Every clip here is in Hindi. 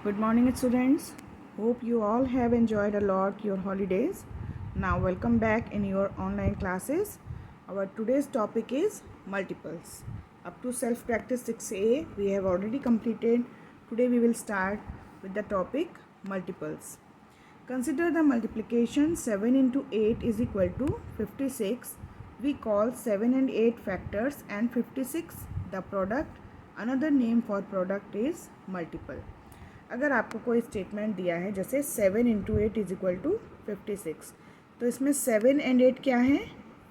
Good morning, students. Hope you all have enjoyed a lot your holidays. Now, welcome back in your online classes. Our today's topic is multiples. Up to self practice 6A, we have already completed. Today, we will start with the topic multiples. Consider the multiplication 7 into 8 is equal to 56. We call 7 and 8 factors and 56 the product. Another name for product is multiple. अगर आपको कोई स्टेटमेंट दिया है जैसे 7 इंटू 8 इज इक्वल टू 56, तो इसमें 7 एंड 8 क्या हैं?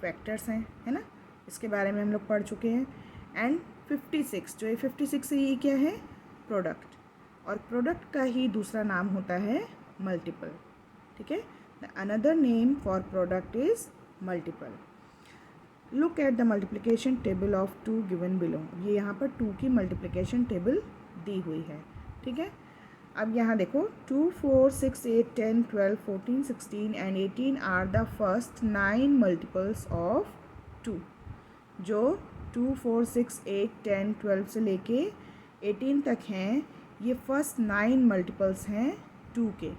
फैक्टर्स हैं, है ना। इसके बारे में हम लोग पढ़ चुके हैं। एंड 56, जो ये 56 है, ये क्या है? प्रोडक्ट। और प्रोडक्ट का ही दूसरा नाम होता है मल्टीपल। ठीक है। The another name for product is multiple. Look at the multiplication table of 2 given below. ये यहाँ पर 2 की मल्टीप्लिकेशन टेबल दी हुई है। ठीक है। अब यहाँ देखो 2, 4, 6, 8, 10, 12, 14, 16 and 18 are the first 9 multiples of 2। जो 2, 4, 6, 8, 10, 12 से लेके 18 तक हैं, ये फर्स्ट 9 मल्टीपल्स हैं 2 के।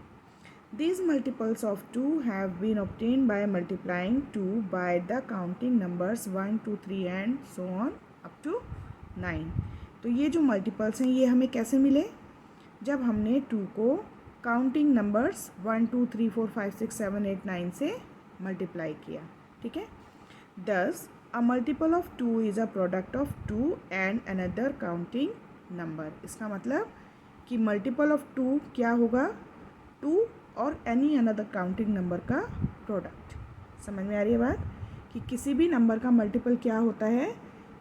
These multiples of 2 have been obtained by multiplying 2 by the counting numbers 1, 2, 3 and so on up to 9। तो ये जो मल्टीपल्स हैं ये हमें कैसे मिले? जब हमने 2 को काउंटिंग नंबर्स 1, 2, 3, 4, 5, 6, 7, 8, 9 से मल्टीप्लाई किया। ठीक है। Thus a multiple of 2 is a product of 2 and another counting number। इसका मतलब कि मल्टीपल ऑफ 2 क्या होगा? 2 और एनी अनदर काउंटिंग नंबर का प्रोडक्ट। समझ में आ रही है बात? कि किसी भी नंबर का मल्टीपल क्या होता है?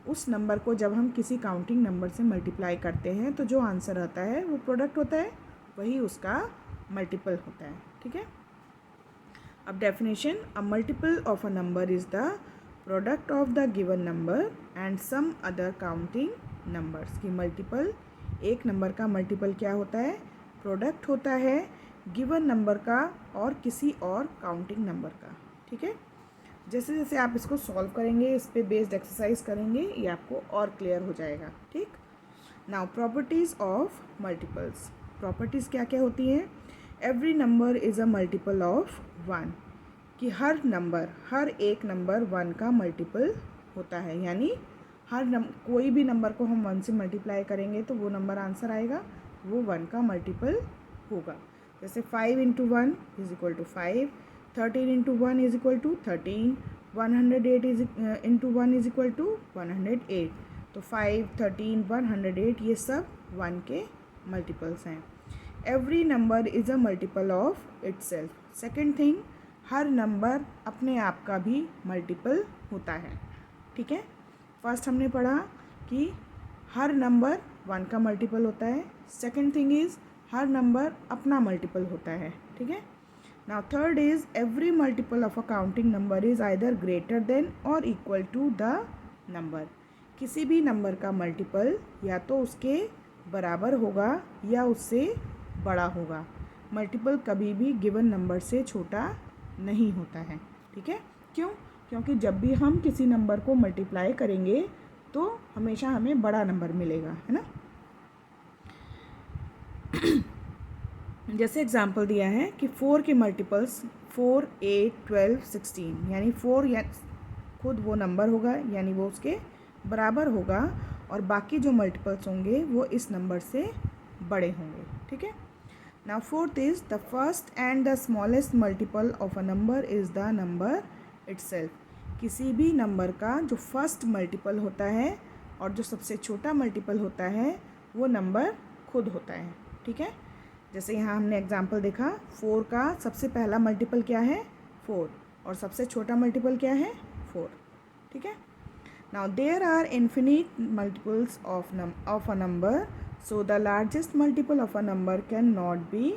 उस नंबर को जब हम किसी काउंटिंग नंबर से मल्टीप्लाई करते हैं तो जो आंसर आता है वो प्रोडक्ट होता है, वही उसका मल्टीपल होता है। ठीक है। अब definition, a multiple of a number is the product of the given number and some other counting numbers. की मल्टीपल, एक नंबर का मल्टीपल क्या होता है? प्रोडक्ट होता है गिवन नंबर का और किसी और काउंटिंग नंबर का। ठीक है। जैसे जैसे आप इसको सॉल्व करेंगे, इस पे बेस्ड एक्सरसाइज करेंगे, ये आपको और क्लियर हो जाएगा। ठीक। Now properties of multiples. Properties क्या क्या होती हैं? Every number is a multiple of 1। कि हर नंबर, हर एक नंबर 1 का मल्टीपल होता है। यानी कोई भी नंबर को हम 1 से मल्टीप्लाई करेंगे तो वो नंबर आंसर आएगा, वो 1 का मल्टीपल होगा। जैसे 5 into 1 is equal to 5, 13 into 1 is equal to 13, 108 into 1 is equal to 108। तो 5, 13, 108 ये सब 1 के मल्टीपल्स हैं। Every number is a multiple of itself. Second thing, her number अपने आप का भी मल्टीपल होता है। ठीक है। फर्स्ट हमने पढ़ा कि हर नंबर 1 का मल्टीपल होता है। Second thing is her number अपना मल्टीपल होता है। ठीक है। Now third is every multiple of a counting number is either greater than और इक्वल टू द नंबर। किसी भी नंबर का मल्टीपल या तो उसके बराबर होगा या उससे बड़ा होगा। मल्टीपल कभी भी गिवन नंबर से छोटा नहीं होता है। ठीक है। क्यों? क्योंकि जब भी हम किसी नंबर को मल्टीप्लाई करेंगे तो हमेशा हमें बड़ा नंबर मिलेगा, है ना। जैसे एग्जाम्पल दिया है कि 4 के मल्टीपल्स 4, 8, 12, 16, यानी 4 या खुद वो नंबर होगा, यानी वो उसके बराबर होगा, और बाकी जो मल्टीपल्स होंगे वो इस नंबर से बड़े होंगे। ठीक है। Now fourth is the first and the smallest multiple of a number is the number itself. किसी भी नंबर का जो फर्स्ट मल्टीपल होता है और जो सबसे छोटा मल्टीपल होता है वो नंबर खुद होता है। ठीक है। जैसे यहाँ हमने एग्जाम्पल देखा, 4 का सबसे पहला मल्टीपल क्या है? 4, और सबसे छोटा मल्टीपल क्या है? 4। ठीक है। Now there are infinite multiples of a number, so the largest multiple of a number can not be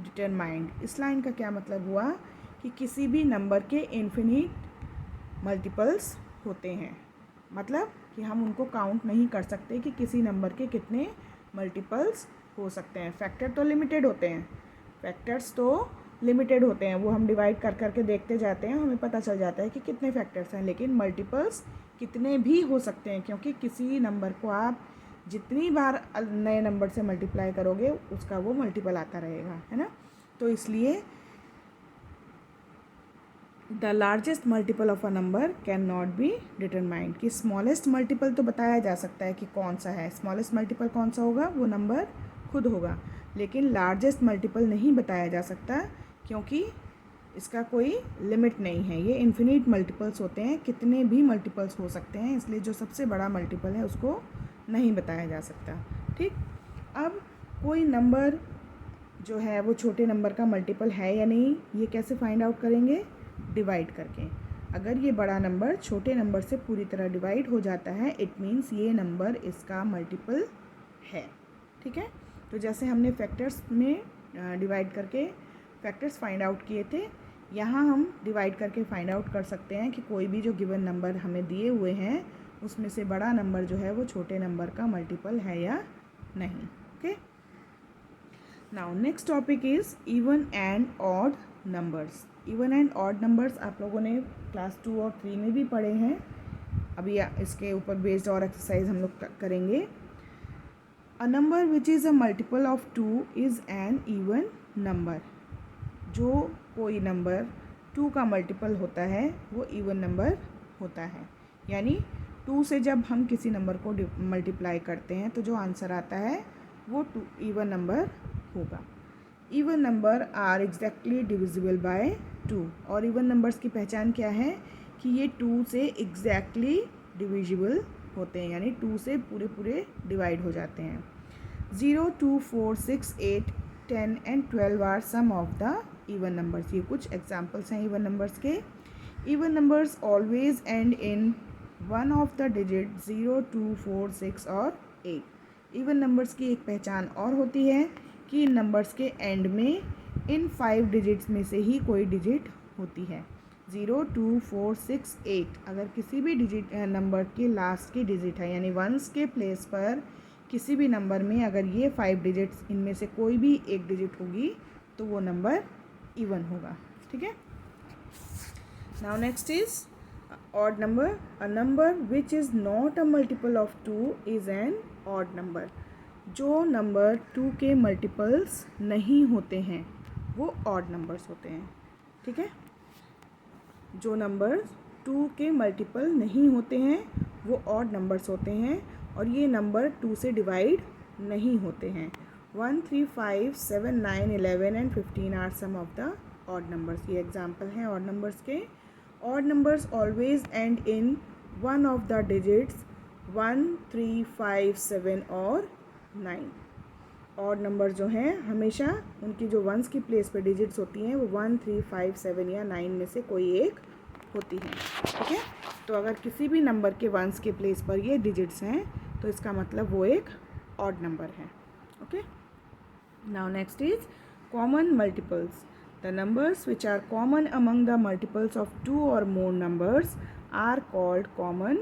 determined. इस लाइन का क्या मतलब हुआ? कि किसी भी नंबर के इन्फिनिट मल्टीपल्स होते हैं। मतलब कि हम उनको काउंट नहीं कर सकते कि किसी नंबर के कितने मल्टीपल्स हो सकते हैं। फैक्टर तो लिमिटेड होते हैं, फैक्टर्स तो लिमिटेड होते हैं, वो हम डिवाइड कर करके देखते जाते हैं, हमें पता चल जाता है कि कितने फैक्टर्स हैं। लेकिन मल्टीपल्स कितने भी हो सकते हैं, क्योंकि किसी नंबर को आप जितनी बार नए नंबर से मल्टीप्लाई करोगे उसका वो मल्टीपल आता रहेगा, है ना। तो इसलिए the largest multiple of a number can not be determined, कि स्मॉलेस्ट मल्टीपल तो बताया जा सकता है कि कौन सा है, स्मॉलेस्ट मल्टीपल कौन सा होगा, वो नंबर खुद होगा, लेकिन लार्जेस्ट मल्टीपल नहीं बताया जा सकता क्योंकि इसका कोई लिमिट नहीं है। ये इन्फिनिट मल्टीपल्स होते हैं, कितने भी मल्टीपल्स हो सकते हैं, इसलिए जो सबसे बड़ा मल्टीपल है उसको नहीं बताया जा सकता। ठीक, अब कोई नंबर जो है वो छोटे नंबर का मल्टीपल है या नहीं, ये कैसे फाइंड आउट करेंगे, डिवाइड करके। अगर ये बड़ा नंबर छोटे नंबर से पूरी तरह डिवाइड हो जाता है, इट मीन्स ये नंबर इसका मल्टीपल है। ठीक है, तो जैसे हमने फैक्टर्स में डिवाइड करके फैक्टर्स फाइंड आउट किए थे, यहाँ हम डिवाइड करके फाइंड आउट कर सकते हैं कि कोई भी जो गिवन नंबर हमें दिए हुए हैं उसमें से बड़ा नंबर जो है वो छोटे नंबर का मल्टीपल है या नहीं। Okay, now next topic is even and odd numbers. Even and odd numbers आप लोगों ने क्लास 2 और 3 में भी पढ़े हैं। अभी इसके ऊपर बेस्ड और एक्सरसाइज हम लोग करेंगे। A number which is a multiple of 2 is an even number. जो कोई नंबर 2 का मल्टीपल होता है वो इवन नंबर होता है, यानी 2 से जब हम किसी नंबर को मल्टीप्लाई करते हैं तो जो आंसर आता है वो 2 इवन नंबर होगा। Even number are exactly divisible by 2, और इवन नंबर्स की पहचान क्या है कि ये 2 से एग्जैक्टली डिविजिबल होते हैं, यानी 2 से पूरे पूरे डिवाइड हो जाते हैं। 0, 2, 4, 6, 8, 10 and 12 are some of the even numbers. ये कुछ एग्जाम्पल्स हैं इवन नंबर्स के। Even numbers always end in one of the digit 0, 2, 4, 6 और 8। इवन नंबर्स की एक पहचान और होती है कि इन नंबर्स के एंड में इन 5 डिजिट्स में से ही कोई डिजिट होती है। 0, 2, 4, 6, 8 अगर किसी भी डिजिट नंबर के लास्ट की डिजिट है, यानी वंस के प्लेस पर किसी भी नंबर में अगर ये 5 डिजिट्स इनमें से कोई भी एक डिजिट होगी तो वो नंबर इवन होगा। ठीक है, now next is odd number. A number which is not a multiple of 2 is an odd number. जो नंबर 2 के मल्टीपल्स नहीं होते हैं वो ऑड नंबर्स होते हैं। ठीक है, जो नंबर 2 के मल्टीपल नहीं होते हैं वो ऑड नंबर्स होते हैं, और ये नंबर 2 से डिवाइड नहीं होते हैं। 1, 3, 5, 7, 9, 11 and 15 are some of the odd numbers. ये एग्जाम्पल हैं ऑड नंबर्स के। Odd numbers always end in one of the digits 1, 3, 5, 7 और 9। ऑड नंबर जो हैं हमेशा उनकी जो वंस की प्लेस पर डिजिट्स होती हैं वो 1, 3, 5, 7 या 9 में से कोई एक होती हैं। ठीक है, तो अगर किसी भी नंबर के वंस के प्लेस पर ये डिजिट्स हैं तो इसका मतलब वो एक ऑड नंबर है। Okay, now next is common multiples. The numbers which are common among the multiples of 2 और more numbers are called common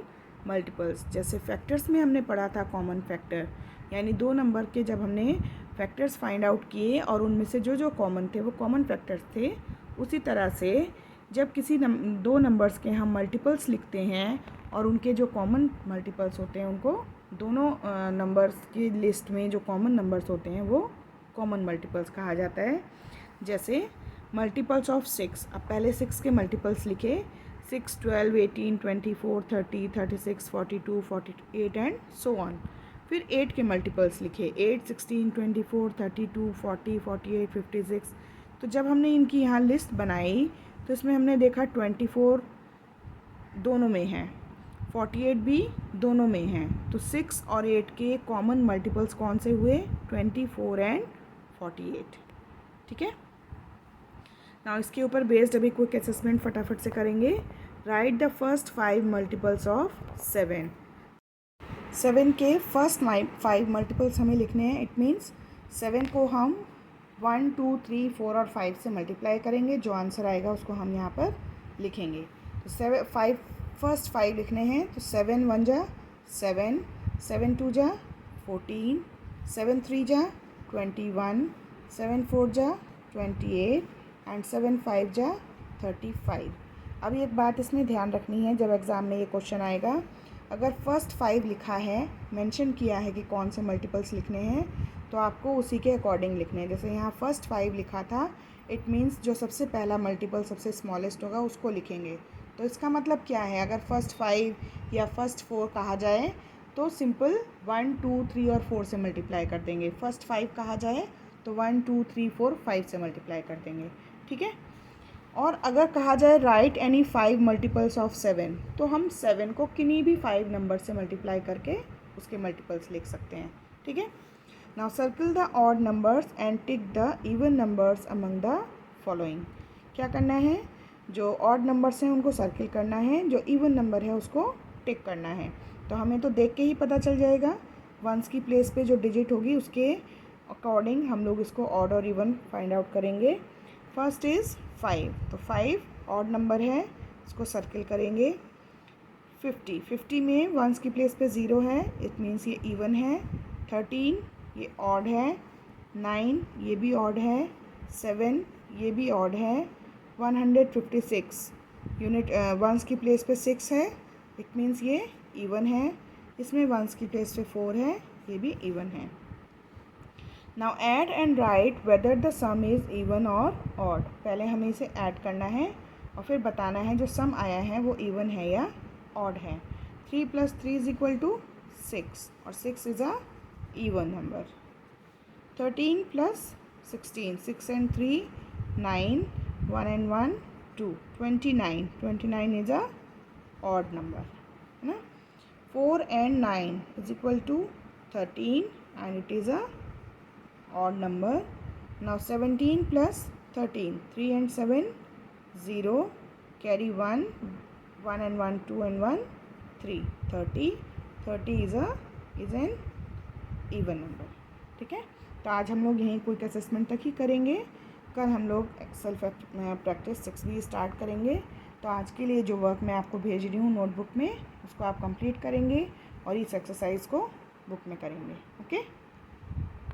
multiples. जैसे फैक्टर्स में हमने पढ़ा था कॉमन फैक्टर, यानी 2 नंबर के जब हमने फैक्टर्स फाइंड आउट किए और उनमें से जो जो कॉमन थे वो कॉमन फैक्टर्स थे, उसी तरह से जब किसी 2 नंबर्स के हम मल्टीपल्स लिखते हैं और उनके जो कॉमन मल्टीपल्स होते हैं उनको दोनों नंबर्स की लिस्ट में जो कॉमन नंबर्स होते हैं वो कॉमन मल्टीपल्स कहा जाता है। जैसे मल्टीपल्स ऑफ 6, अब पहले 6 के मल्टीपल्स लिखे, 6, 12, 18, 24, 30, 36, 42, 48 एंड सो ऑन। फिर 8 के मल्टीपल्स लिखे, 8, 16, 24, 32, 40, 48, 56। तो जब हमने इनकी यहाँ लिस्ट बनाई तो इसमें हमने देखा 24 दोनों में है, 48 भी दोनों में हैं, तो 6 और 8 के कॉमन मल्टीपल्स कौन से हुए, 24 एंड 48। ठीक है, नाउ इसके ऊपर बेस्ड अभी क्विक असेसमेंट फटाफट से करेंगे। Right the first 5 multiples of 7। 7 के फर्स्ट 5 मल्टीपल्स हमें लिखने हैं। इट मीन्स 7 को हम 1, 2, 3, 4 और 5 से मल्टीप्लाई करेंगे, जो आंसर आएगा उसको हम यहाँ पर लिखेंगे। तो फर्स्ट 5 लिखने हैं, तो 7 1 जा 7, 7 2 जा 14, 7 3 जा 21, 7 4 जा 28 एंड 7 5 जा 35। अब एक बात इसमें ध्यान रखनी है, जब एग्ज़ाम में ये क्वेश्चन आएगा अगर फर्स्ट 5 लिखा है, मेंशन किया है कि कौन से मल्टीपल्स लिखने हैं, तो आपको उसी के अकॉर्डिंग लिखने हैं। जैसे यहाँ फर्स्ट 5 लिखा था, इट मीन्स जो सबसे पहला मल्टीपल सबसे स्मॉलेस्ट होगा उसको लिखेंगे। तो इसका मतलब क्या है, अगर फर्स्ट 5 या फर्स्ट 4 कहा जाए तो सिंपल 1 2 3 और 4 से मल्टीप्लाई कर देंगे। फर्स्ट 5 कहा जाए तो 1 2 3 4 5 से मल्टीप्लाई कर देंगे, ठीक है। और अगर कहा जाए राइट एनी 5 मल्टीपल्स ऑफ 7, तो हम 7 को किन्हीं भी 5 नंबर से मल्टीप्लाई करके उसके मल्टीपल्स लिख सकते हैं, ठीक है। Now circle the odd numbers and tick the even numbers among the following. क्या करना है, जो ऑड नंबर्स हैं उनको सर्किल करना है, जो इवन नंबर है उसको टिक करना है। तो हमें तो देख के ही पता चल जाएगा, वंस की प्लेस पे जो डिजिट होगी उसके अकॉर्डिंग हम लोग इसको ऑड और इवन फाइंड आउट करेंगे। फर्स्ट इज़ 5, तो 5 ऑड नंबर है, इसको सर्किल करेंगे। 50 में वंस की प्लेस पे 0 है, इट मीन्स ये इवन है। 13 ये ऑड है। 9 ये भी ऑड है। 7 ये भी ऑड है। 156 यूनिट वंस की प्लेस पे 6 है, इट मीन्स ये इवन है। इसमें वंस की प्लेस पे 4 है, ये भी इवन है। Now add and right whether the some is even और ऑड। पहले हमें इसे ऐड करना है और फिर बताना है जो सम आया है वो इवन है या ऑड है। 3 + 3 = 6 और 6 is a even number. 13 + 16, 6 and 3 9, 1 and 1 2, 29 is a odd number, है ना। 4 and 9 = 13 and it is a odd number. Now 17 + 13, 3 and 7 0, carry 1 and 1 2 and 1 3, 30 is an even number, ठीक है। तो आज हम लोग यहीं क्विक असेसमेंट तक ही करेंगे। कल हम लोग एक्सेल प्रैक्टिस 6 भी स्टार्ट करेंगे। तो आज के लिए जो वर्क मैं आपको भेज रही हूँ नोटबुक में, उसको आप कंप्लीट करेंगे और इस एक्सरसाइज को बुक में करेंगे, ओके।